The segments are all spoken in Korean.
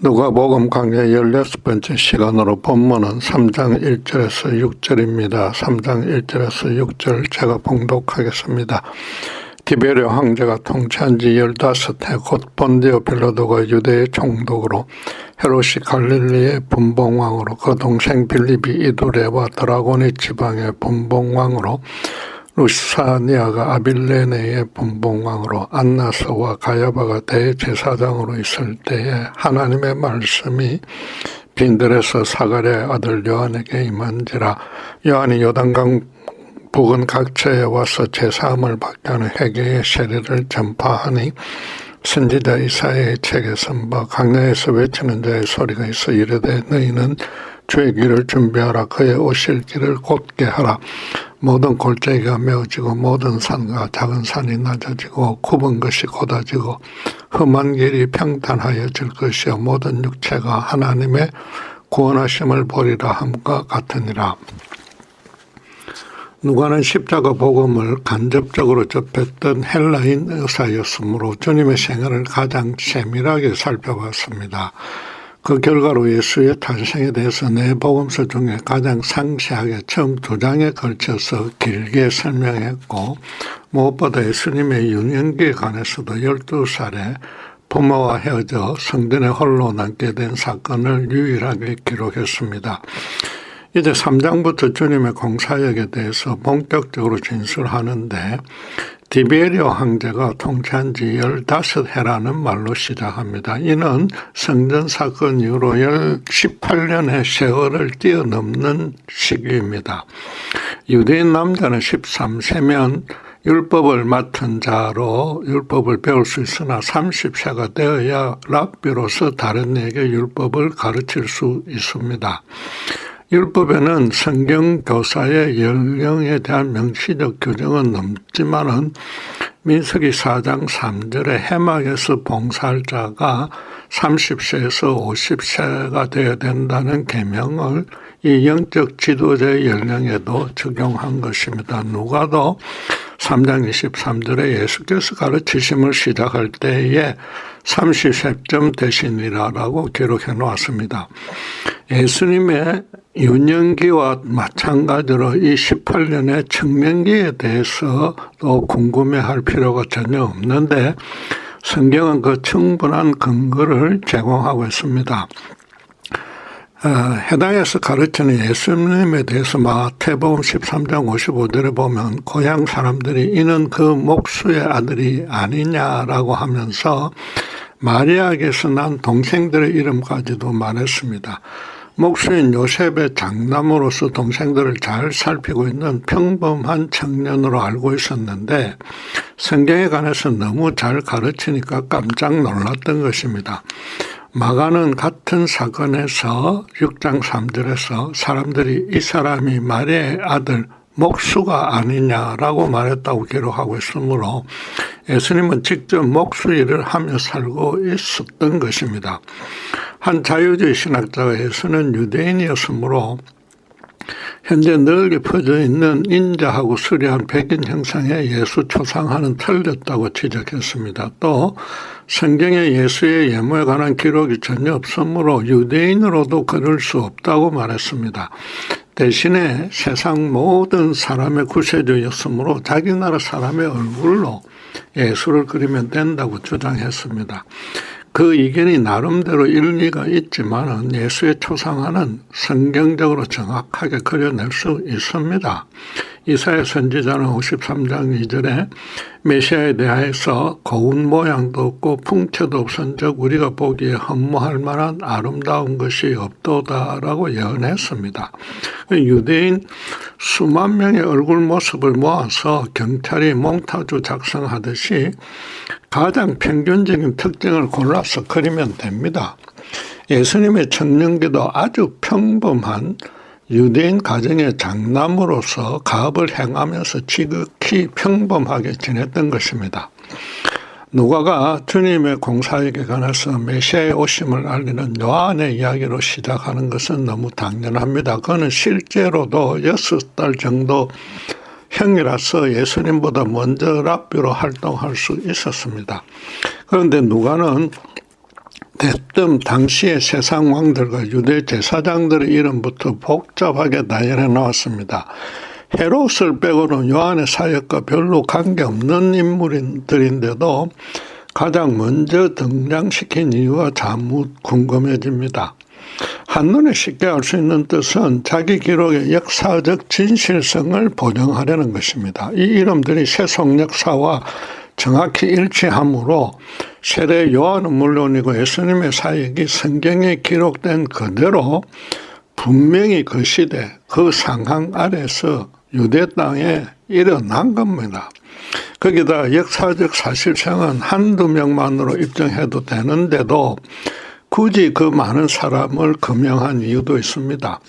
누가복음 강좌 16번째 시간으로 본문은 3장 1절에서 6절입니다. 3장 1절에서 6절 제가 봉독하겠습니다. 디베르 황제가 통치한 지 15해 곧 본디오 빌라도가 유대의 총독으로 헤롯이 갈릴리의 분봉왕으로 그 동생 빌립이 이두레와 드라고니 지방의 분봉왕으로 루사니아가 아빌레네의 분봉왕으로 안나스와 가야바가 대제사장으로 있을 때에 하나님의 말씀이 빈들에서 사가랴의 아들 요한에게 임한지라. 요한이 요단강 북은 각처에 와서 제사함을 받게 하는 회개의 세례를 전파하니 선지자 이사야의 책에 선바 강야에서 외치는 자의 소리가 있어 이르되 너희는 주의 길을 준비하라. 그의 오실 길을 곧게 하라. 모든 골짜기가 메어지고 모든 산과 작은 산이 낮아지고 굽은 것이 곧아지고 험한 길이 평탄하여질 것이요 모든 육체가 하나님의 구원하심을 보리라 함과 같으니라. 누가는 십자가 복음을 간접적으로 접했던 헬라인 의사였으므로 주님의 생애를 가장 세밀하게 살펴봤습니다. 그 결과로 예수의 탄생에 대해서 네 복음서 중에 가장 상세하게 처음 2장에 걸쳐서 길게 설명했고, 무엇보다 예수님의 유년기에 관해서도 12살에 부모와 헤어져 성전에 홀로 남게 된 사건을 유일하게 기록했습니다. 이제 3장부터 주님의 공사역에 대해서 본격적으로 진술하는데, 디베리오 황제가 통치한 지 15해라는 말로 시작합니다. 이는 성전 사건 이후로 18년의 세월을 뛰어넘는 시기입니다. 유대인 남자는 13세면 율법을 맡은 자로 율법을 배울 수 있으나 30세가 되어야 랍비로서 다른 이에게 율법을 가르칠 수 있습니다. 율법에는 성경 교사의 연령에 대한 명시적 규정은 없지만은 민수기 4장 3절에 해막에서 봉사할 자가 30세에서 50세가 되어야 된다는 계명을 이 영적 지도자의 연령에도 적용한 것입니다. 누가도 3장 23절에 예수께서 가르치심을 시작할 때에 30세쯤 되시니라라고 기록해 놓았습니다. 예수님의 유년기와 마찬가지로 이 18년의 청년기에 대해서도 궁금해할 필요가 전혀 없는데 성경은 그 충분한 근거를 제공하고 있습니다. 해당에서 가르치는 예수님에 대해서 마태복음 13장 55절에 보면 고향 사람들이 이는 그 목수의 아들이 아니냐라고 하면서 마리아에게서 난 동생들의 이름까지도 말했습니다. 목수인 요셉의 장남으로서 동생들을 잘 살피고 있는 평범한 청년으로 알고 있었는데 성경에 관해서 너무 잘 가르치니까 깜짝 놀랐던 것입니다. 마가는 같은 사건에서 6장 3절에서 사람들이 이 사람이 마리아의 아들 목수가 아니냐라고 말했다고 기록하고 있으므로 예수님은 직접 목수 일을 하며 살고 있었던 것입니다. 한 자유주의 신학자가 예수는 유대인이었으므로 현재 널리 퍼져 있는 인자하고 수려한 백인 형상의 예수 초상화는 틀렸다고 지적했습니다. 또 성경에 예수의 외모에 관한 기록이 전혀 없으므로 유대인으로도 그럴 수 없다고 말했습니다. 대신에 세상 모든 사람의 구세주였으므로 자기 나라 사람의 얼굴로 예수를 그리면 된다고 주장했습니다. 그 의견이 나름대로 일리가 있지만 예수의 초상화는 성경적으로 정확하게 그려낼 수 있습니다. 이사야 선지자는 53장 2절에 메시아에 대하여서 고운 모양도 없고 풍채도 없은즉 우리가 보기에 흠모할 만한 아름다운 것이 없도다라고 예언했습니다. 유대인 수만 명의 얼굴 모습을 모아서 경찰이 몽타주 작성하듯이 가장 평균적인 특징을 골라서 그리면 됩니다. 예수님의 청년기도 아주 평범한 유대인 가정의 장남으로서 가업을 행하면서 지극히 평범하게 지냈던 것입니다. 누가가 주님의 공사역에 관해서 메시아의 오심을 알리는 요한의 이야기로 시작하는 것은 너무 당연합니다. 그는 실제로도 6달 정도 형이라서 예수님보다 먼저 랍비로 활동할 수 있었습니다. 그런데 누가는 대뜸 당시의 세상 왕들과 유대 제사장들의 이름부터 복잡하게 나열해 나왔습니다. 헤롯을 빼고는 요한의 사역과 별로 관계없는 인물들인데도 가장 먼저 등장시킨 이유가 자무 궁금해집니다. 한눈에 쉽게 알 수 있는 뜻은 자기 기록의 역사적 진실성을 보정하려는 것입니다. 이 이름들이 세속 역사와 정확히 일치하므로 세례 요한은 물론이고 예수님의 사역이 성경에 기록된 그대로 분명히 그 시대, 그 상황 아래서 유대 땅에 일어난 겁니다. 거기다 역사적 사실상은 한두 명만으로 입증해도 되는데도 굳이 그 많은 사람을 거명한 이유도 있습니다.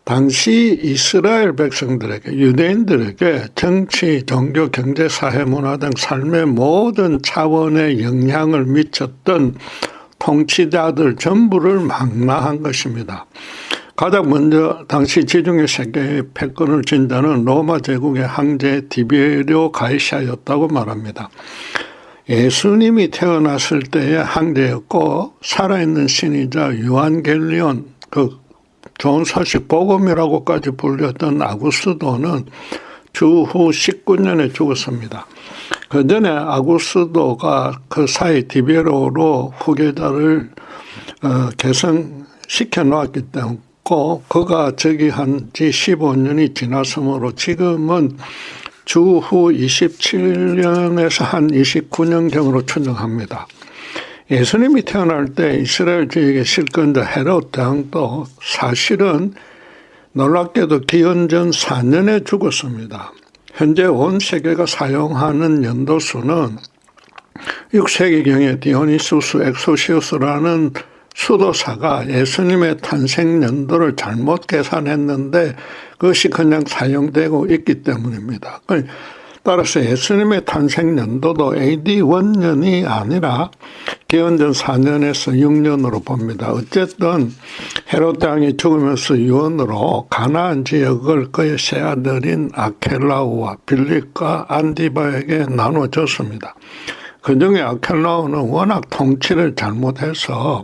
당시 이스라엘 백성들에게, 유대인들에게 정치, 종교, 경제, 사회, 문화 등 삶의 모든 차원에 영향을 미쳤던 통치자들 전부를 망라한 것입니다. 가장 먼저 당시 지중해 세계의 패권을 쥔 자는 로마 제국의 황제 디베리오 가이샤였다고 말합니다. 예수님이 태어났을 때의 황제였고 살아있는 신이자 유한겔리온, 그 좋은 소식 복음이라고까지 불렸던 아구스도는 주후 19년에 죽었습니다. 그 전에 아구스도가 그 사이 디베로로 후계자를 개성시켜 놓았기 때문에 그가 즉위한 지 15년이 지났으므로 지금은 주후 27년에서 한 29년경으로 추정합니다. 예수님이 태어날 때 이스라엘 지역의 실권자 헤롯 대왕도 사실은 놀랍게도 기원전 4년에 죽었습니다. 현재 온 세계가 사용하는 연도수는 6세기경에 디오니수스 엑소시우스라는 수도사가 예수님의 탄생 연도를 잘못 계산했는데 그것이 그냥 사용되고 있기 때문입니다. 따라서 예수님의 탄생 연도도 AD 1년이 아니라 기원전 4년에서 6년으로 봅니다. 어쨌든 헤롯 왕이 죽으면서 유언으로 가나안 지역을 그의 세 아들인 아켈라우와 빌립과 안디바에게 나눠줬습니다. 그중에 아켈라우는 워낙 통치를 잘못해서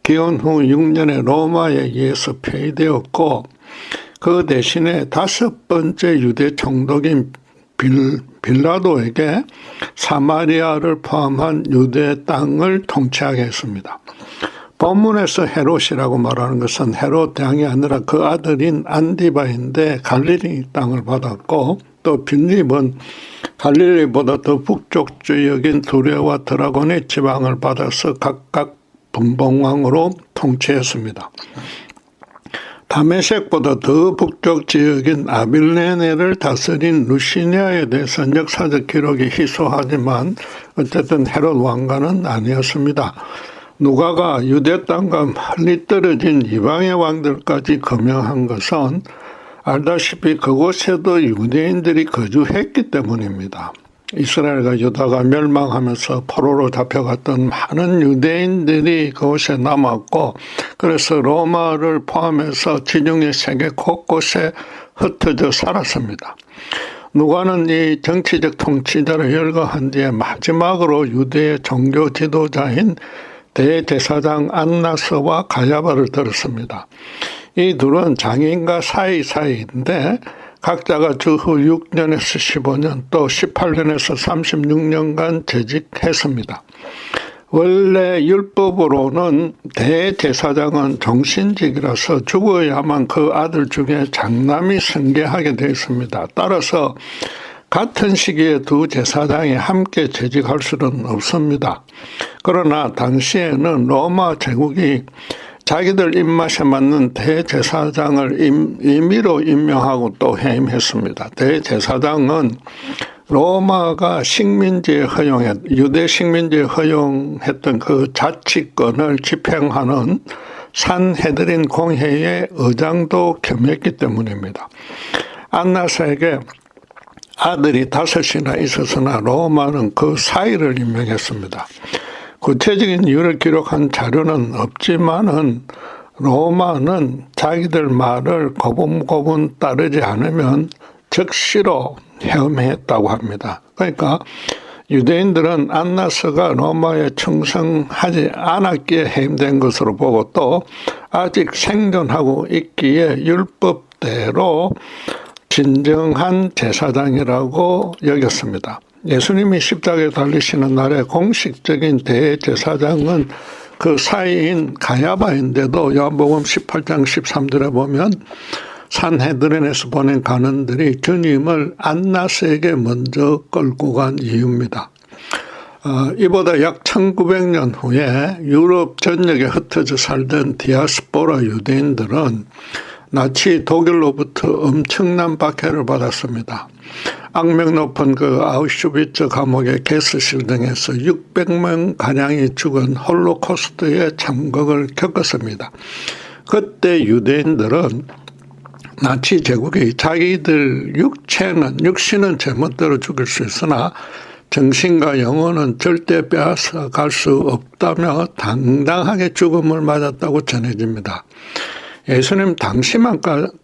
기원 후 6년에 로마에 의해서 폐위되었고 그 대신에 5번째 유대 총독인 빌라도에게 사마리아를 포함한 유대 땅을 통치하게 했습니다. 본문에서 헤롯이라고 말하는 것은 헤롯 왕이 아니라 그 아들인 안디바인데 갈릴리 땅을 받았고 또 빌립은 갈릴리보다 더 북쪽 지역인 두레와 드라곤의 지방을 받아서 각각 분봉왕으로 통치했습니다. 다메섹보다 더 북쪽 지역인 아빌레네를 다스린 루시니아에 대해서는 역사적 기록이 희소하지만 어쨌든 헤롯 왕가는 아니었습니다. 누가가 유대 땅과 멀리 떨어진 이방의 왕들까지 거명한 것은 알다시피 그곳에도 유대인들이 거주했기 때문입니다. 이스라엘과 유다가 멸망하면서 포로로 잡혀갔던 많은 유대인들이 그곳에 남았고 그래서 로마를 포함해서 지중해 세계 곳곳에 흩어져 살았습니다. 누가는 이 정치적 통치자를 열거한 뒤에 마지막으로 유대의 종교 지도자인 대제사장 안나스와 가야바를 들었습니다. 이 둘은 장인과 사이사이인데 각자가 주후 6년에서 15년 또 18년에서 36년간 재직했습니다. 원래 율법으로는 대제사장은 종신직이라서 죽어야만 그 아들 중에 장남이 승계하게 되어 있습니다. 따라서 같은 시기에 두 제사장이 함께 재직할 수는 없습니다. 그러나 당시에는 로마 제국이 자기들 입맛에 맞는 대제사장을 임의로 임명하고 또 해임했습니다. 대제사장은 로마가 유대 식민지에 허용했던 그 자치권을 집행하는 산헤드린 공회의 의장도 겸했기 때문입니다. 안나스에게 아들이 5이나 있었으나 로마는 그 사이를 임명했습니다. 구체적인 이유를 기록한 자료는 없지만은 로마는 자기들 말을 고분고분 따르지 않으면 즉시로 해임했다고 합니다. 그러니까 유대인들은 안나스가 로마에 충성하지 않았기에 해임된 것으로 보고 또 아직 생존하고 있기에 율법대로 진정한 제사장이라고 여겼습니다. 예수님이 십자가에 달리시는 날에 공식적인 대제사장은 그 사이인 가야바인데도 요한복음 18장 13절에 보면 산헤드린에서 보낸 관원들이 주님을 안나스에게 먼저 끌고 간 이유입니다. 이보다 약 1900년 후에 유럽 전역에 흩어져 살던 디아스포라 유대인들은 나치 독일로부터 엄청난 박해를 받았습니다. 악명 높은 그 아우슈비츠 감옥의 게스실 등에서 600명 가량이 죽은 홀로코스트의 참극을 겪었습니다. 그때 유대인들은 나치 제국이 자기들 육신은 제멋대로 죽일 수 있으나 정신과 영혼은 절대 빼앗아갈 수 없다며 당당하게 죽음을 맞았다고 전해집니다. 예수님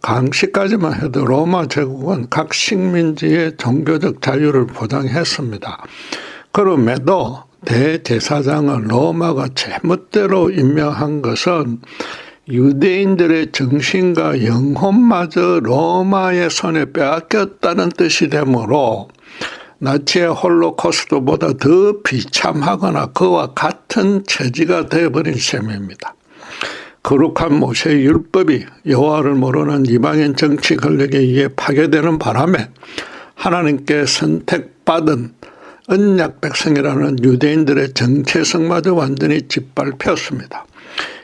당시까지만 해도 로마 제국은 각 식민지의 종교적 자유를 보장했습니다. 그럼에도 대제사장을 로마가 제멋대로 임명한 것은 유대인들의 정신과 영혼마저 로마의 손에 빼앗겼다는 뜻이 되므로 나치의 홀로코스트보다 더 비참하거나 그와 같은 처지가 되어버린 셈입니다. 거룩한 모세의 율법이 여호와를 모르는 이방인 정치 권력에 의해 파괴되는 바람에 하나님께 선택받은 언약 백성이라는 유대인들의 정체성마저 완전히 짓밟혔습니다.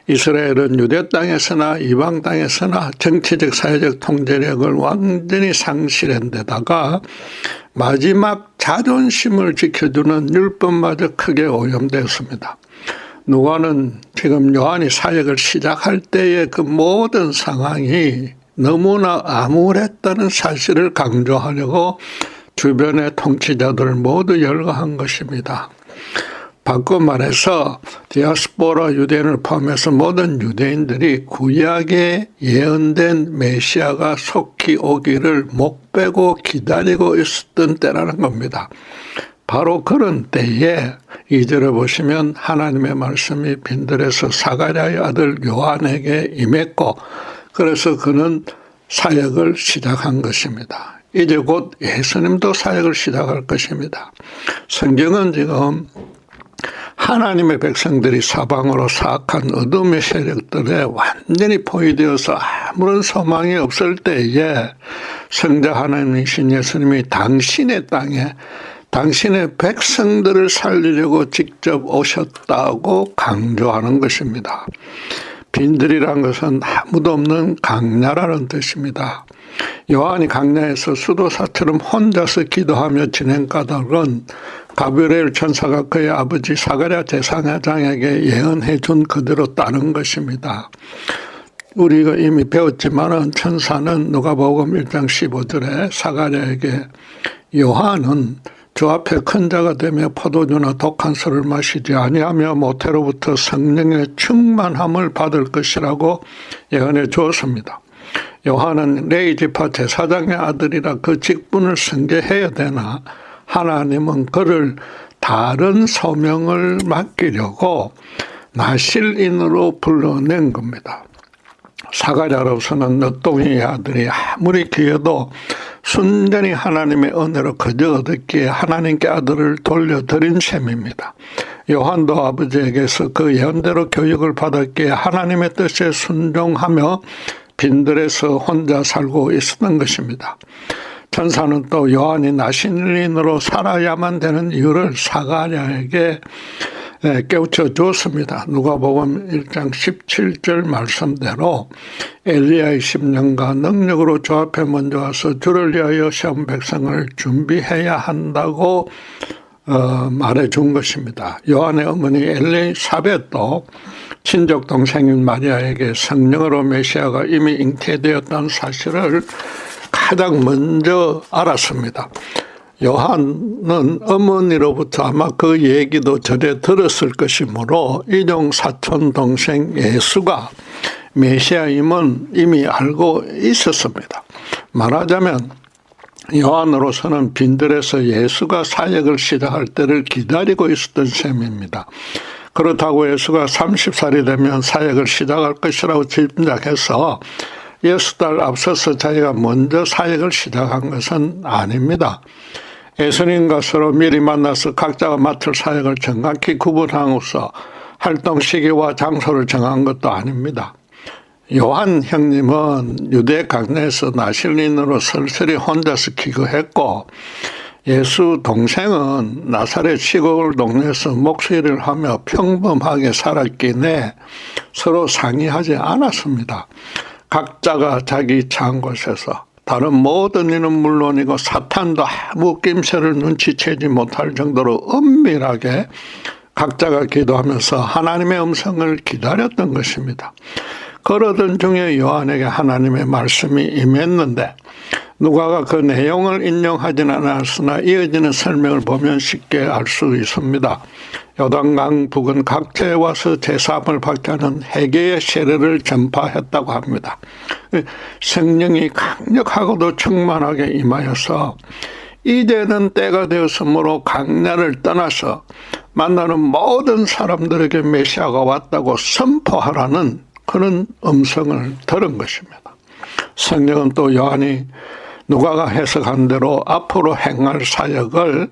이스라엘은 유대 땅에서나 이방 땅에서나 정치적 사회적 통제력을 완전히 상실한 데다가 마지막 자존심을 지켜주는 율법마저 크게 오염되었습니다. 누가는 지금 요한이 사역을 시작할 때의 그 모든 상황이 너무나 암울했다는 사실을 강조하려고 주변의 통치자들을 모두 열거한 것입니다. 바꿔 말해서 디아스포라 유대인을 포함해서 모든 유대인들이 구약에 예언된 메시아가 속히 오기를 목 빼고 기다리고 있었던 때라는 겁니다. 바로 그런 때에 2절에 보시면 하나님의 말씀이 빈들에서 사가랴의 아들 요한에게 임했고 그래서 그는 사역을 시작한 것입니다. 이제 곧 예수님도 사역을 시작할 것입니다. 성경은 지금 하나님의 백성들이 사방으로 사악한 어둠의 세력들에 완전히 포위되어서 아무런 소망이 없을 때에 성자 하나님이신 예수님이 당신의 땅에 당신의 백성들을 살리려고 직접 오셨다고 강조하는 것입니다. 빈들이란 것은 아무도 없는 강야라는 뜻입니다. 요한이 강야에서 수도사처럼 혼자서 기도하며 지낸 까닭은 가브리엘 천사가 그의 아버지 사가랴 제사장에게 예언해 준 그대로 따른 것입니다. 우리가 이미 배웠지만 천사는 누가복음 1장 15절에 사가랴에게 요한은 주 앞에 큰 자가 되며 포도주나 독한 술을 마시지 아니하며 모태로부터 성령의 충만함을 받을 것이라고 예언해 주었습니다. 요한은 레위 지파 제사장의 아들이라 그 직분을 승계해야 되나 하나님은 그를 다른 소명을 맡기려고 나실인으로 불러낸 겁니다. 사가랴로서는 늦둥이의 아들이 아무리 귀해도 순전히 하나님의 은혜로 거저 얻었기에 하나님께 아들을 돌려드린 셈입니다. 요한도 아버지에게서 그 예언대로 교육을 받았기에 하나님의 뜻에 순종하며 빈들에서 혼자 살고 있었던 것입니다. 천사는 또 요한이 나신인으로 살아야만 되는 이유를 사가랴에게 깨우쳐 주었습니다. 누가복음 1장 17절 말씀대로 엘리야의 10년간 능력으로 주 앞에 먼저 와서 주를 위하여 시험 백성을 준비해야 한다고 말해 준 것입니다. 요한의 어머니 엘리사벳도 친족 동생인 마리아에게 성령으로 메시아가 이미 잉태되었다는 사실을 가장 먼저 알았습니다. 요한은 어머니로부터 아마 그 얘기도 전에 들었을 것이므로 이종 사촌 동생 예수가 메시아임은 이미 알고 있었습니다. 말하자면 요한으로서는 빈들에서 예수가 사역을 시작할 때를 기다리고 있었던 셈입니다. 그렇다고 예수가 30살이 되면 사역을 시작할 것이라고 짐작해서 6달 앞서서 자기가 먼저 사역을 시작한 것은 아닙니다. 예수님과 서로 미리 만나서 각자가 맡을 사역을 정확히 구분하고서 활동 시기와 장소를 정한 것도 아닙니다. 요한 형님은 유대 강내에서 나실린으로 설설이 혼자서 기거했고, 예수 동생은 나사렛 시골 동네에서 목수일을 하며 평범하게 살았기에 서로 상의하지 않았습니다. 각자가 자기 처한 곳에서 다른 모든 이는 물론이고 사탄도 아무 낌새를 눈치채지 못할 정도로 은밀하게 각자가 기도하면서 하나님의 음성을 기다렸던 것입니다. 그러던 중에 요한에게 하나님의 말씀이 임했는데 누가가 그 내용을 인용하지는 않았으나 이어지는 설명을 보면 쉽게 알 수 있습니다. 요단강 부근 각지에 와서 제사함을 받게 하는 회개의 세례를 전파했다고 합니다. 성령이 강력하고도 충만하게 임하여서 이제는 때가 되었으므로 강야를 떠나서 만나는 모든 사람들에게 메시아가 왔다고 선포하라는 그런 음성을 들은 것입니다. 성령은 또 요한이 누가가 해석한 대로 앞으로 행할 사역을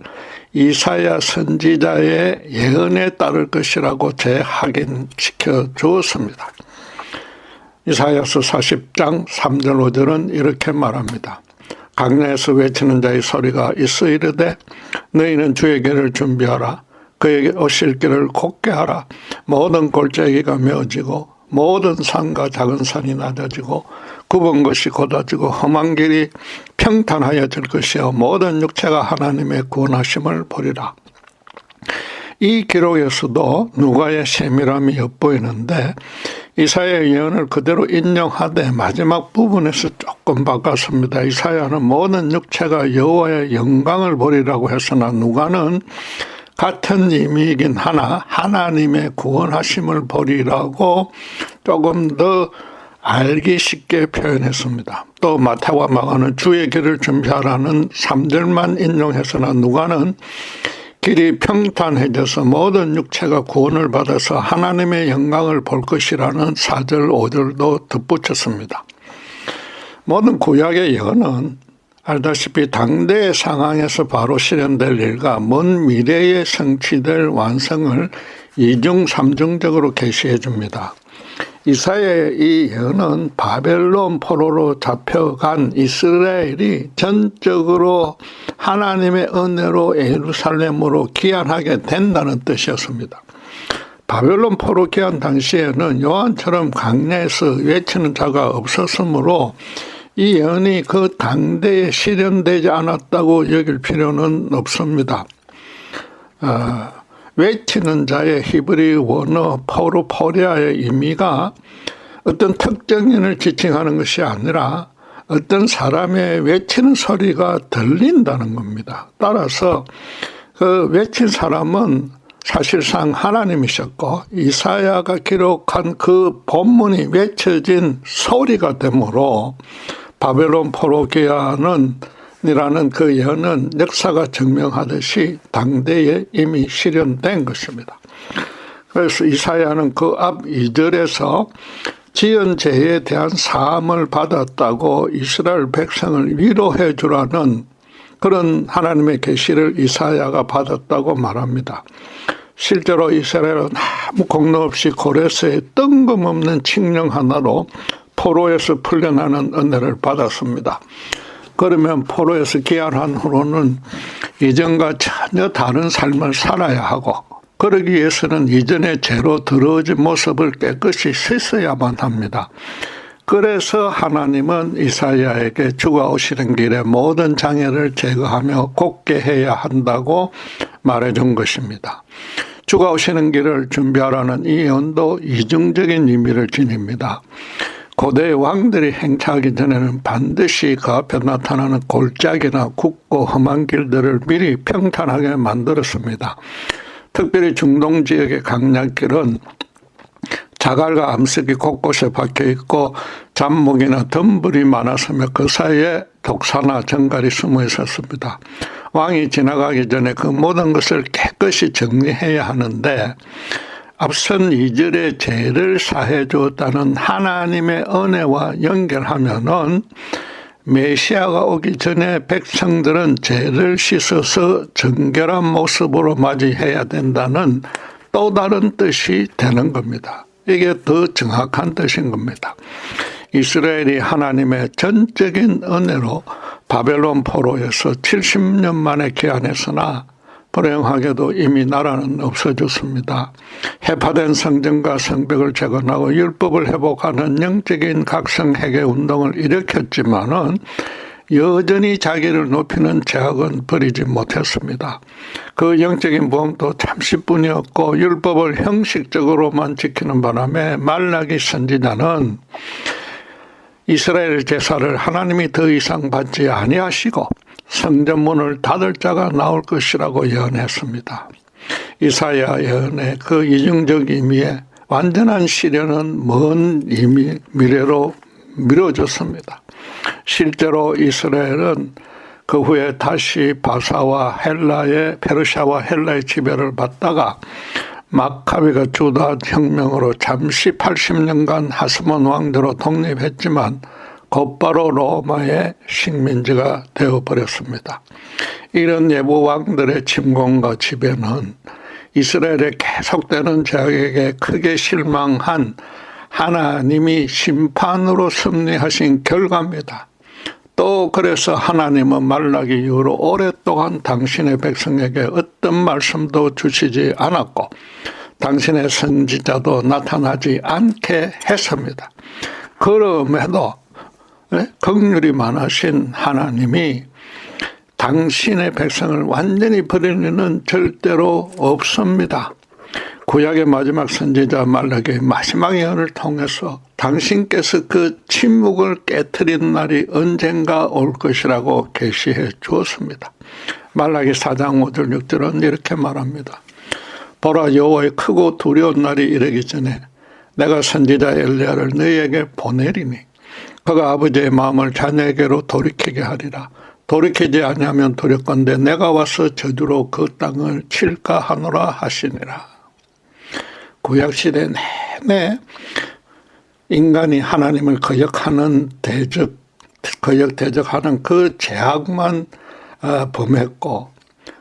이사야 선지자의 예언에 따를 것이라고 재확인시켜 주었습니다. 이사야서 40장 3절 5절은 이렇게 말합니다. 강야에서 외치는 자의 소리가 있어 이르되 너희는 주의 길을 준비하라. 그에게 오실 길을 곧게 하라. 모든 골짜기가 메어지고 모든 산과 작은 산이 낮아지고 굽은 것이 곧아지고 험한 길이 평탄하여질 것이요 모든 육체가 하나님의 구원하심을 보리라. 이 기록에서도 누가의 세밀함이 엿보이는데 이사야의 예언을 그대로 인용하되 마지막 부분에서 조금 바꿨습니다. 이사야는 모든 육체가 여호와의 영광을 보리라고 했으나 누가는 같은 의미이긴 하나 하나님의 구원하심을 보리라고 조금 더 알기 쉽게 표현했습니다. 또 마태와 마가는 주의 길을 준비하라는 3절만 인용했으나 누가는 길이 평탄해져서 모든 육체가 구원을 받아서 하나님의 영광을 볼 것이라는 4절 5절도 덧붙였습니다. 모든 구약의 예언은 알다시피 당대의 상황에서 바로 실현될 일과 먼 미래에 성취될 완성을 이중 삼중적으로 계시해 줍니다. 이사야의 이 예언은 바벨론 포로로 잡혀간 이스라엘이 전적으로 하나님의 은혜로 예루살렘으로 귀환하게 된다는 뜻이었습니다. 바벨론 포로 귀환 당시에는 요한처럼 강야에서 외치는 자가 없었으므로 이 예언이 그 당대에 실현되지 않았다고 여길 필요는 없습니다. 외치는 자의 히브리 원어 포르포리아의 의미가 어떤 특정인을 지칭하는 것이 아니라 어떤 사람의 외치는 소리가 들린다는 겁니다. 따라서 그 외친 사람은 사실상 하나님이셨고 이사야가 기록한 그 본문이 외쳐진 소리가 되므로 바벨론 포로 귀환은 이라는 그 예언은 역사가 증명하듯이 당대에 이미 실현된 것입니다. 그래서 이사야는 그 앞 2절에서 지은 죄에 대한 사함을 받았다고 이스라엘 백성을 위로해 주라는 그런 하나님의 계시를 이사야가 받았다고 말합니다. 실제로 이스라엘은 아무 공로 없이 고레스의 뜬금없는 칙령 하나로 포로에서 풀려나는 은혜를 받았습니다. 그러면 포로에서 귀환한 후로는 이전과 전혀 다른 삶을 살아야 하고 그러기 위해서는 이전의 죄로 더러워진 모습을 깨끗이 씻어야만 합니다. 그래서 하나님은 이사야에게 주가 오시는 길에 모든 장애를 제거하며 곧게 해야 한다고 말해준 것입니다. 주가 오시는 길을 준비하라는 이 예언도 이중적인 의미를 지닙니다. 고대 왕들이 행차하기 전에는 반드시 그 앞에 나타나는 골짜기나 굽고 험한 길들을 미리 평탄하게 만들었습니다. 특별히 중동 지역의 강약길은 자갈과 암석이 곳곳에 박혀 있고 잡목이나 덤불이 많았으며 그 사이에 독사나 정갈이 숨어 있었습니다. 왕이 지나가기 전에 그 모든 것을 깨끗이 정리해야 하는데 앞선 2절에 죄를 사해 주었다는 하나님의 은혜와 연결하면은 메시아가 오기 전에 백성들은 죄를 씻어서 정결한 모습으로 맞이해야 된다는 또 다른 뜻이 되는 겁니다. 이게 더 정확한 뜻인 겁니다. 이스라엘이 하나님의 전적인 은혜로 바벨론 포로에서 70년 만에 귀환했으나 불행하게도 이미 나라는 없어졌습니다. 해파된 성전과 성벽을 재건하고 율법을 회복하는 영적인 각성회개 운동을 일으켰지만은 여전히 자기를 높이는 제약은 버리지 못했습니다. 그 영적인 모험도 잠시뿐이었고 율법을 형식적으로만 지키는 바람에 말라기 선지자는 이스라엘 제사를 하나님이 더 이상 받지 아니하시고 성전문을 닫을 자가 나올 것이라고 예언했습니다. 이사야 예언의 그 이중적 의미에 완전한 실현은 먼 미래로 미뤄졌습니다. 실제로 이스라엘은 그 후에 다시 바사와 페르시아와 헬라의 지배를 받다가 마카비가 주다 혁명으로 잠시 80년간 하스몬 왕조로 독립했지만 곧바로 로마의 식민지가 되어버렸습니다. 이런 예부 왕들의 침공과 지배는 이스라엘에 계속되는 제약에게 크게 실망한 하나님이 심판으로 섭리하신 결과입니다. 또 그래서 하나님은 말라기 이후로 오랫동안 당신의 백성에게 어떤 말씀도 주시지 않았고 당신의 선지자도 나타나지 않게 했습니다. 그럼에도 긍휼이 많으신 하나님이 당신의 백성을 완전히 버릴 리는 절대로 없습니다. 구약의 마지막 선지자 말라기의 마지막 예언을 통해서 당신께서 그 침묵을 깨트린 날이 언젠가 올 것이라고 계시해 주었습니다. 말라기 4장 5절 6절은 이렇게 말합니다. 보라, 여호와의 크고 두려운 날이 이르기 전에 내가 선지자 엘리야를 너희에게 보내리니 그가 아버지의 마음을 자녀에게로 돌이키게 하리라. 돌이키지 아니하면 두렵건대 내가 와서 저주로 그 땅을 칠까 하노라 하시니라. 구약시대 내내 인간이 하나님을 거역하는 대적하는 그 죄악만 범했고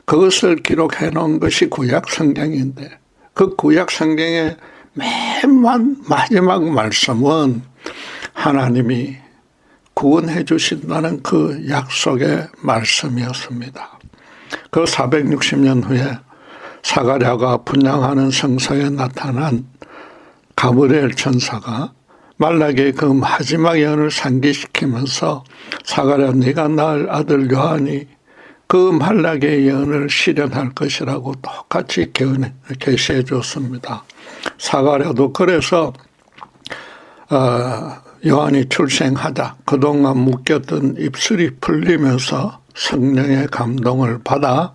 그것을 기록해 놓은 것이 구약 성경인데 그 구약 성경의 맨 마지막 말씀은 하나님이 구원해 주신다는 그 약속의 말씀이었습니다. 그 460년 후에 사가랴가 분향하는 성소에 나타난 가브리엘 천사가 말라기의 그 마지막 예언을 상기시키면서 사가랴 네가 낳을 아들 요한이 그 말라기의 예언을 실현할 것이라고 똑같이 계시해 줬습니다. 사가랴도 그래서 요한이 출생하자 그동안 묶였던 입술이 풀리면서 성령의 감동을 받아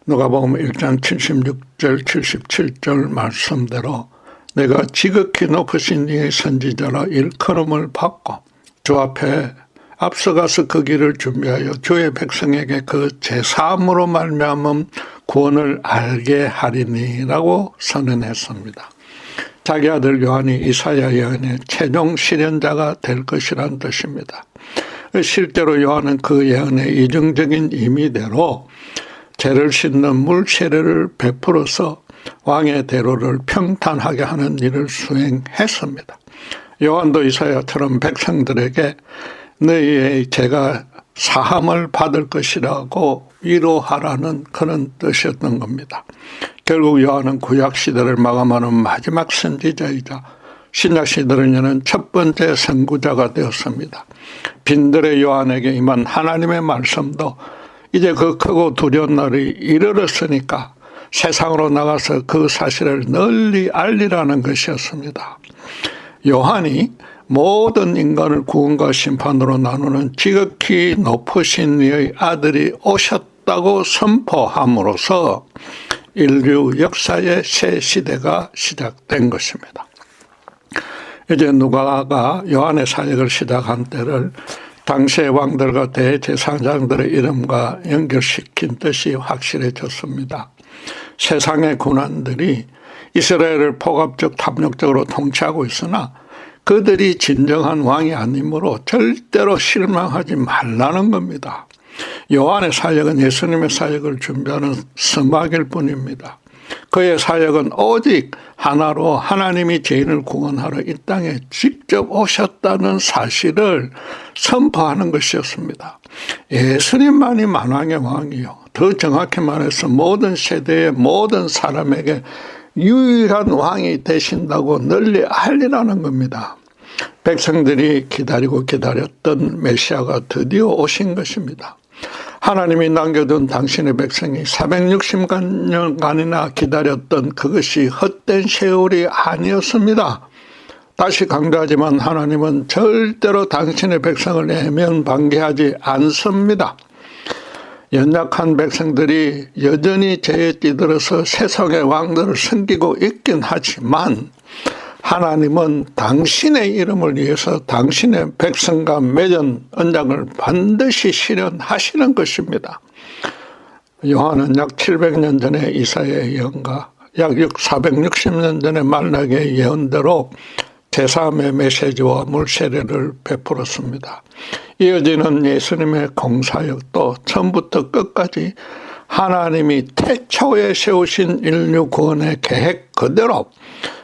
누가복음 1장 76절 77절 말씀대로 내가 지극히 높으신 이의 선지자라 일컬음을 받고 주 앞에 앞서가서 그 길을 준비하여 주의 백성에게 그 제사함으로 말미암은 구원을 알게 하리니라고 선언했습니다. 자기 아들 요한이 이사야 예언의 최종 실현자가 될 것이란 뜻입니다. 실제로 요한은 그 예언의 이중적인 의미대로 죄를 씻는 물 세례를 베풀어서 왕의 대로를 평탄하게 하는 일을 수행했습니다. 요한도 이사야처럼 백성들에게 너희의 죄가 사함을 받을 것이라고 위로하라는 그런 뜻이었던 겁니다. 결국 요한은 구약시대를 마감하는 마지막 선지자이자 신약시대를 여는 첫 번째 선구자가 되었습니다. 빈들의 요한에게 임한 하나님의 말씀도 이제 그 크고 두려운 날이 이르렀으니까 세상으로 나가서 그 사실을 널리 알리라는 것이었습니다. 요한이 모든 인간을 구원과 심판으로 나누는 지극히 높으신 이의 아들이 오셨다고 선포함으로써 인류 역사의 새 시대가 시작된 것입니다. 이제 누가가 요한의 사역을 시작한 때를 당시의 왕들과 대제사장들의 이름과 연결시킨 뜻이 확실해졌습니다. 세상의 군환들이 이스라엘을 포갑적 탐욕적으로 통치하고 있으나 그들이 진정한 왕이 아니므로 절대로 실망하지 말라는 겁니다. 요한의 사역은 예수님의 사역을 준비하는 서막일 뿐입니다. 그의 사역은 오직 하나로 하나님이 죄인을 구원하러 이 땅에 직접 오셨다는 사실을 선포하는 것이었습니다. 예수님만이 만왕의 왕이요, 더 정확히 말해서 모든 세대의 모든 사람에게 유일한 왕이 되신다고 널리 알리라는 겁니다. 백성들이 기다리고 기다렸던 메시아가 드디어 오신 것입니다. 하나님이 남겨둔 당신의 백성이 460년간이나 기다렸던 그것이 헛된 세월이 아니었습니다. 다시 강조하지만 하나님은 절대로 당신의 백성을 외면방기하지 않습니다. 연약한 백성들이 여전히 죄에 찌들어서 세상의 왕들을 섬기고 있긴 하지만 하나님은 당신의 이름을 위해서 당신의 백성과 맺은 언약을 반드시 실현하시는 것입니다. 요한은 약 700년 전에 이사야의 예언과 약 460년 전에 말라기의 예언대로 제3의 메시지와 물세례를 베풀었습니다. 이어지는 예수님의 공사역도 처음부터 끝까지 하나님이 태초에 세우신 인류 구원의 계획 그대로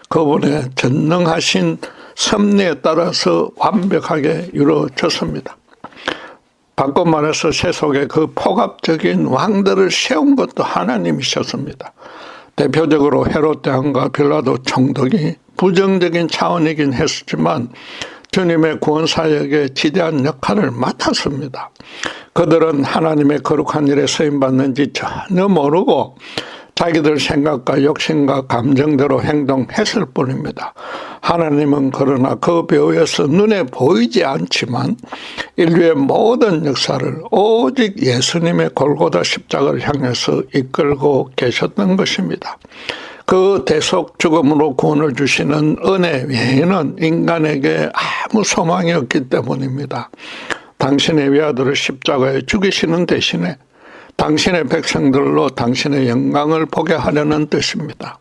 그분의 전능하신 섭리에 따라서 완벽하게 이루어졌습니다. 바꿔 말해서 세속에 그 포갑적인 왕들을 세운 것도 하나님이셨습니다. 대표적으로 헤롯 대왕과 빌라도 총독이 부정적인 차원이긴 했지만 주님의 구원사역에 지대한 역할을 맡았습니다. 그들은 하나님의 거룩한 일에 쓰임받는지 전혀 모르고 자기들 생각과 욕심과 감정대로 행동했을 뿐입니다. 하나님은 그러나 그 배후에서 눈에 보이지 않지만 인류의 모든 역사를 오직 예수님의 골고다 십자가를 향해서 이끌고 계셨던 것입니다. 그 대속 죽음으로 구원을 주시는 은혜 외에는 인간에게 아무 소망이 없기 때문입니다. 당신의 외아들을 십자가에 죽이시는 대신에 당신의 백성들로 당신의 영광을 보게 하려는 뜻입니다.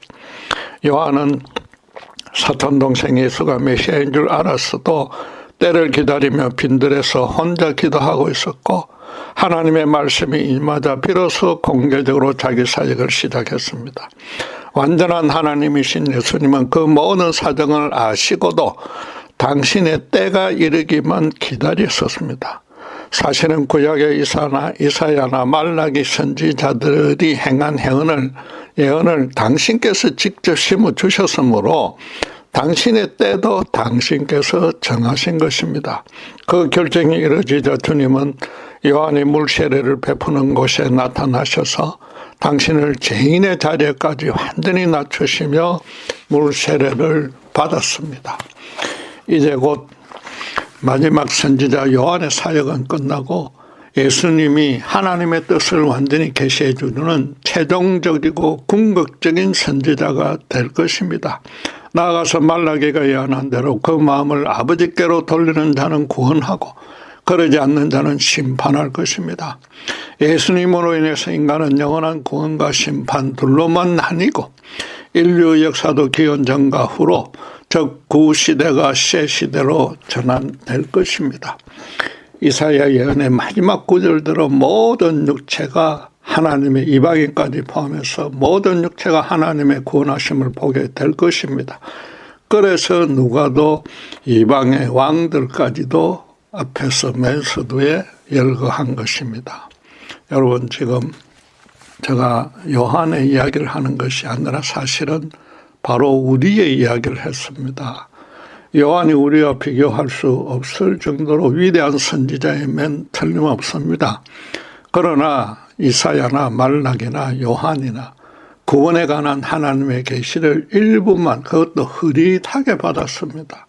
요한은 사촌 동생 예수가 메시아인 줄 알았어도 때를 기다리며 빈들에서 혼자 기도하고 있었고 하나님의 말씀이 임하자 비로소 공개적으로 자기 사역을 시작했습니다. 완전한 하나님이신 예수님은 그 모든 사정을 아시고도 당신의 때가 이르기만 기다렸었습니다. 사실은 구약의 이사야나 말라기 선지자들이 행한 예언을 당신께서 직접 심어주셨으므로 당신의 때도 당신께서 정하신 것입니다. 그 결정이 이루어지자 주님은 요한이 물세례를 베푸는 곳에 나타나셔서 당신을 죄인의 자리에까지 완전히 낮추시며 물세례를 받았습니다. 이제 곧 마지막 선지자 요한의 사역은 끝나고 예수님이 하나님의 뜻을 완전히 계시해 주는 최종적이고 궁극적인 선지자가 될 것입니다. 나아가서 말라기가 예언한 대로 그 마음을 아버지께로 돌리는 자는 구원하고 그러지 않는 자는 심판할 것입니다. 예수님으로 인해서 인간은 영원한 구원과 심판 둘로만 나뉘고 인류 역사도 기원 전과 후로 즉 구시대가 새-시대로 전환될 것입니다. 이사야 예언의 마지막 구절대로 모든 육체가 하나님의 이방인까지 포함해서 모든 육체가 하나님의 구원하심을 보게 될 것입니다. 그래서 누가도 이방의 왕들까지도 앞에서 맨 서두에 열거한 것입니다. 여러분 지금 제가 요한의 이야기를 하는 것이 아니라 사실은 바로 우리의 이야기를 했습니다. 요한이 우리와 비교할 수 없을 정도로 위대한 선지자이면 틀림없습니다. 그러나 이사야나 말라기나 요한이나 구원에 관한 하나님의 계시를 일부만 그것도 흐릿하게 받았습니다.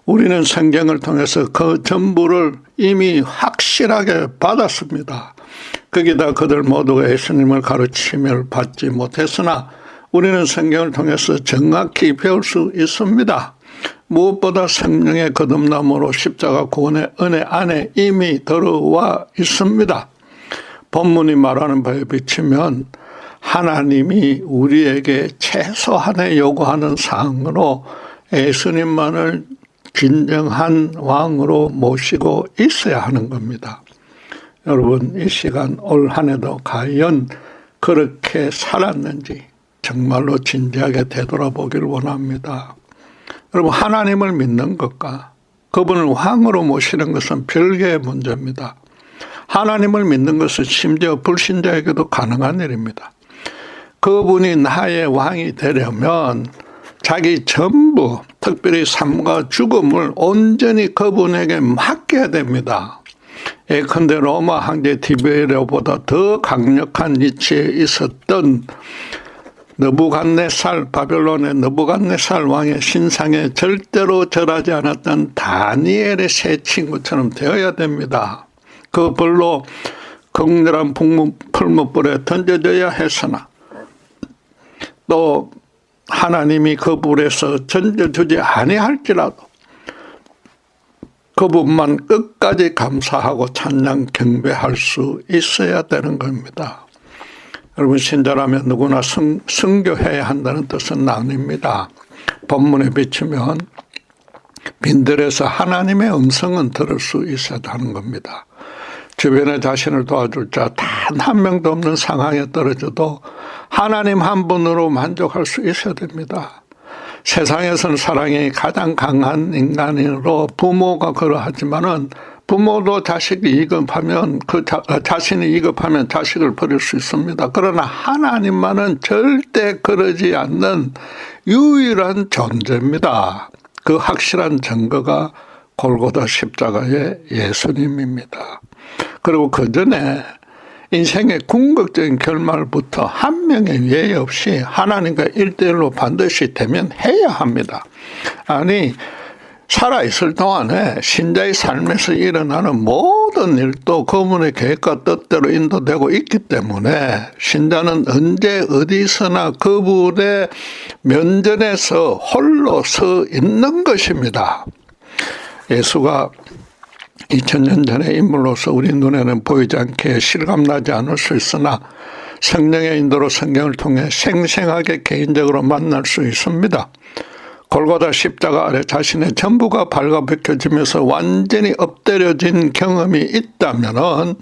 우리는 성경을 통해서 그 전부를 이미 확실하게 받았습니다. 거기다 그들 모두가 예수님을 가르침을 받지 못했으나 우리는 성경을 통해서 정확히 배울 수 있습니다. 무엇보다 성령의 거듭남으로 십자가 구원의 은혜 안에 이미 들어와 있습니다. 본문이 말하는 바에 비추면 하나님이 우리에게 최소한의 요구하는 사항으로 예수님만을 진정한 왕으로 모시고 있어야 하는 겁니다. 여러분, 이 시간 올 한 해도 과연 그렇게 살았는지 정말로 진지하게 되돌아보기를 원합니다. 여러분, 하나님을 믿는 것과 그분을 왕으로 모시는 것은 별개의 문제입니다. 하나님을 믿는 것은 심지어 불신자에게도 가능한 일입니다. 그분이 나의 왕이 되려면 자기 전부, 특별히 삶과 죽음을 온전히 그분에게 맡겨야 됩니다. 예컨대 로마 황제 디베레보다 더 강력한 위치에 있었던 느부갓네살, 바벨론의 느부갓네살 왕의 신상에 절대로 절하지 않았던 다니엘의 세 친구처럼 되어야 됩니다. 그 벌로 극렬한 풀무불에 던져져야 했으나 또 하나님이 그 불에서 던져주지 아니할지라도 그분만 끝까지 감사하고 찬양 경배할 수 있어야 되는 겁니다. 여러분, 신자라면 누구나 순교해야 한다는 뜻은 아닙니다. 본문에 비추면 빈들에서 하나님의 음성은 들을 수 있어야 하는 겁니다. 주변에 자신을 도와줄 자 단 한 명도 없는 상황에 떨어져도 하나님 한 분으로 만족할 수 있어야 됩니다. 세상에서는 사랑이 가장 강한 인간으로 부모가 그러하지만은 부모도 자식이 이급하면 자신이 이급하면 자식을 버릴 수 있습니다. 그러나 하나님만은 절대 그러지 않는 유일한 존재입니다. 그 확실한 증거가 골고다 십자가의 예수님입니다. 그리고 그 전에 인생의 궁극적인 결말부터 한 명의 예외 없이 하나님과 1대1로 반드시 대면해야 합니다. 아니, 살아있을 동안에 신자의 삶에서 일어나는 모든 일도 그분의 계획과 뜻대로 인도되고 있기 때문에 신자는 언제 어디서나 그분의 면전에서 홀로 서 있는 것입니다. 예수가 2000년 전의 인물로서 우리 눈에는 보이지 않게 실감나지 않을 수 있으나 성령의 인도로 성경을 통해 생생하게 개인적으로 만날 수 있습니다. 골고다 십자가 아래 자신의 전부가 발가벗겨지면서 완전히 엎드려진 경험이 있다면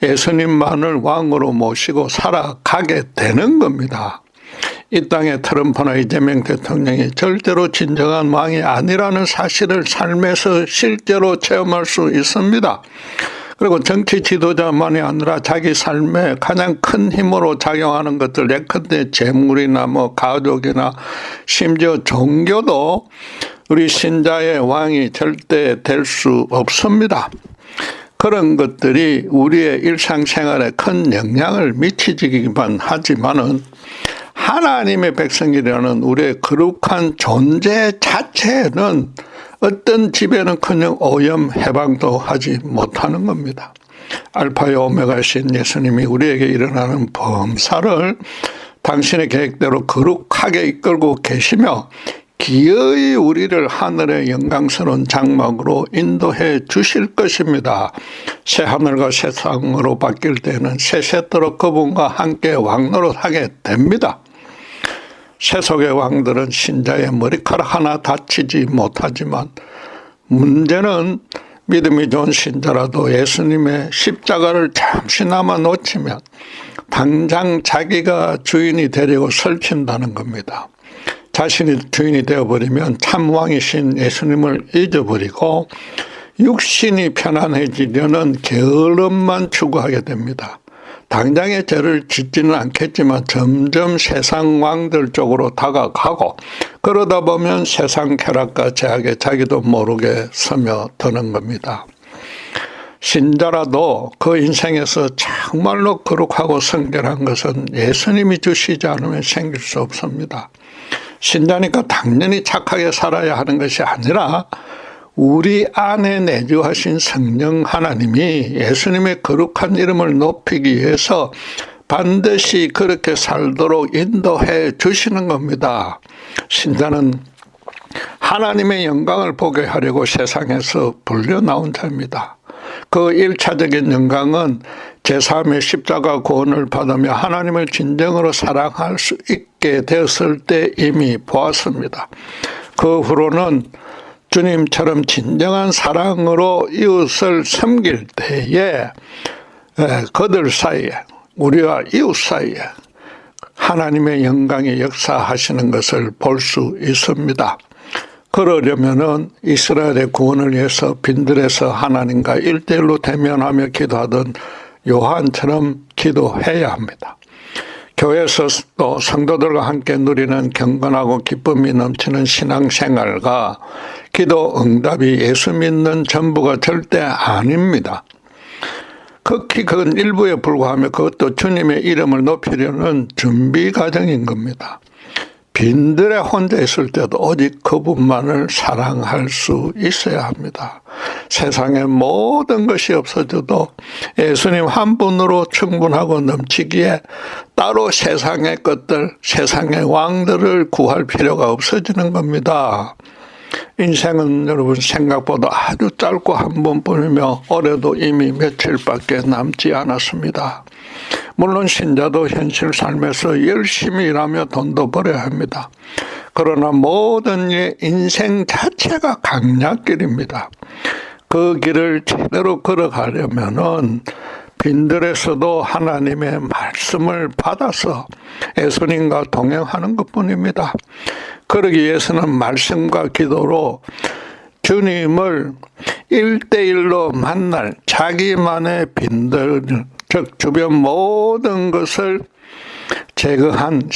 예수님만을 왕으로 모시고 살아가게 되는 겁니다. 이 땅의 트럼프나 이재명 대통령이 절대로 진정한 왕이 아니라는 사실을 삶에서 실제로 체험할 수 있습니다. 그리고 정치 지도자만이 아니라 자기 삶에 가장 큰 힘으로 작용하는 것들, 예컨대 재물이나 가족이나 심지어 종교도 우리 신자의 왕이 절대 될 수 없습니다. 그런 것들이 우리의 일상생활에 큰 영향을 미치기만 하지만은 하나님의 백성이라는 우리의 거룩한 존재 자체는 어떤 집에는커녕 오염 해방도 하지 못하는 겁니다. 알파의 오메가신 예수님이 우리에게 일어나는 범사를 당신의 계획대로 거룩하게 이끌고 계시며 기어이 우리를 하늘의 영광스러운 장막으로 인도해 주실 것입니다. 새 하늘과 새 땅으로 바뀔 때는 세세토록 그분과 함께 왕노릇하게 됩니다. 세속의 왕들은 신자의 머리카락 하나 다치지 못하지만 문제는 믿음이 좋은 신자라도 예수님의 십자가를 잠시나마 놓치면 당장 자기가 주인이 되려고 설친다는 겁니다. 자신이 주인이 되어버리면 참왕이신 예수님을 잊어버리고 육신이 편안해지려는 게으름만 추구하게 됩니다. 당장의 죄를 짓지는 않겠지만 점점 세상 왕들 쪽으로 다가가고 그러다 보면 세상 쾌락과 제약에 자기도 모르게 스며드는 겁니다. 신자라도 그 인생에서 정말로 거룩하고 성결한 것은 예수님이 주시지 않으면 생길 수 없습니다. 신자니까 당연히 착하게 살아야 하는 것이 아니라 우리 안에 내주하신 성령 하나님이 예수님의 거룩한 이름을 높이기 위해서 반드시 그렇게 살도록 인도해 주시는 겁니다. 신자는 하나님의 영광을 보게 하려고 세상에서 불려 나온 자입니다. 그 1차적인 영광은 제3의 십자가 구원을 받으며 하나님을 진정으로 사랑할 수 있게 되었을 때 이미 보았습니다. 그 후로는 주님처럼 진정한 사랑으로 이웃을 섬길 때에 그들 사이에, 우리와 이웃 사이에 하나님의 영광이 역사하시는 것을 볼 수 있습니다. 그러려면은 이스라엘의 구원을 위해서 빈들에서 하나님과 1대1로 대면하며 기도하던 요한처럼 기도해야 합니다. 교회에서 또 성도들과 함께 누리는 경건하고 기쁨이 넘치는 신앙생활과 기도 응답이 예수 믿는 전부가 절대 아닙니다. 극히 그건 일부에 불과하며 그것도 주님의 이름을 높이려는 준비 과정인 겁니다. 빈들에 혼자 있을 때도 오직 그분만을 사랑할 수 있어야 합니다. 세상의 모든 것이 없어져도 예수님 한 분으로 충분하고 넘치기에 따로 세상의 것들, 세상의 왕들을 구할 필요가 없어지는 겁니다. 인생은 여러분 생각보다 아주 짧고 한 번뿐이며 올해도 이미 며칠밖에 남지 않았습니다. 물론 신자도 현실 삶에서 열심히 일하며 돈도 벌어야 합니다. 그러나 모든 인생 자체가 강약길입니다. 그 길을 제대로 걸어가려면은 빈들에서도 하나님의 말씀을 받아서 예수님과 동행하는 것뿐입니다. 그러기 위해서는 말씀과 기도로 주님을 1대1로 만날 자기만의 빈들, 즉 주변 모든 것을 제거한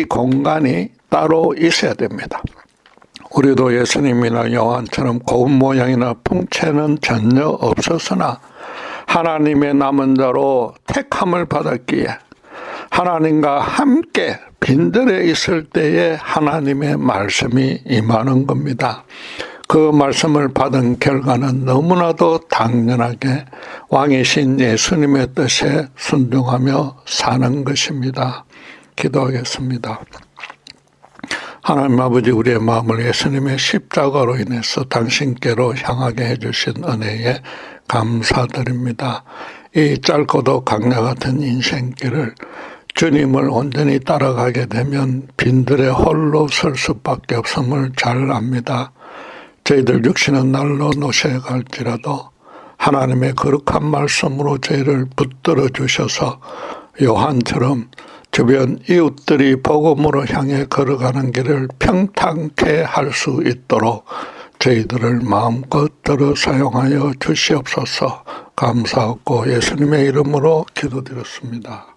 공간이 따로 있어야 됩니다. 우리도 예수님이나 요한처럼 고운 모양이나 풍채는 전혀 없었으나 하나님의 남은 자로 택함을 받았기에 하나님과 함께 빈들에 있을 때에 하나님의 말씀이 임하는 겁니다. 그 말씀을 받은 결과는 너무나도 당연하게 왕이신 예수님의 뜻에 순종하며 사는 것입니다. 기도하겠습니다. 하나님 아버지, 우리의 마음을 예수님의 십자가로 인해서 당신께로 향하게 해주신 은혜에 감사드립니다. 이 짧고도 강야 같은 인생길을 주님을 온전히 따라가게 되면 빈들에 홀로 설 수밖에 없음을 잘 압니다. 저희들 육신은 날로 노쇠 갈지라도 하나님의 거룩한 말씀으로 저희를 붙들어 주셔서 요한처럼 주변 이웃들이 복음으로 향해 걸어가는 길을 평탄케 할 수 있도록 저희들을 마음껏 들어 사용하여 주시옵소서. 감사하고 예수님의 이름으로 기도드렸습니다.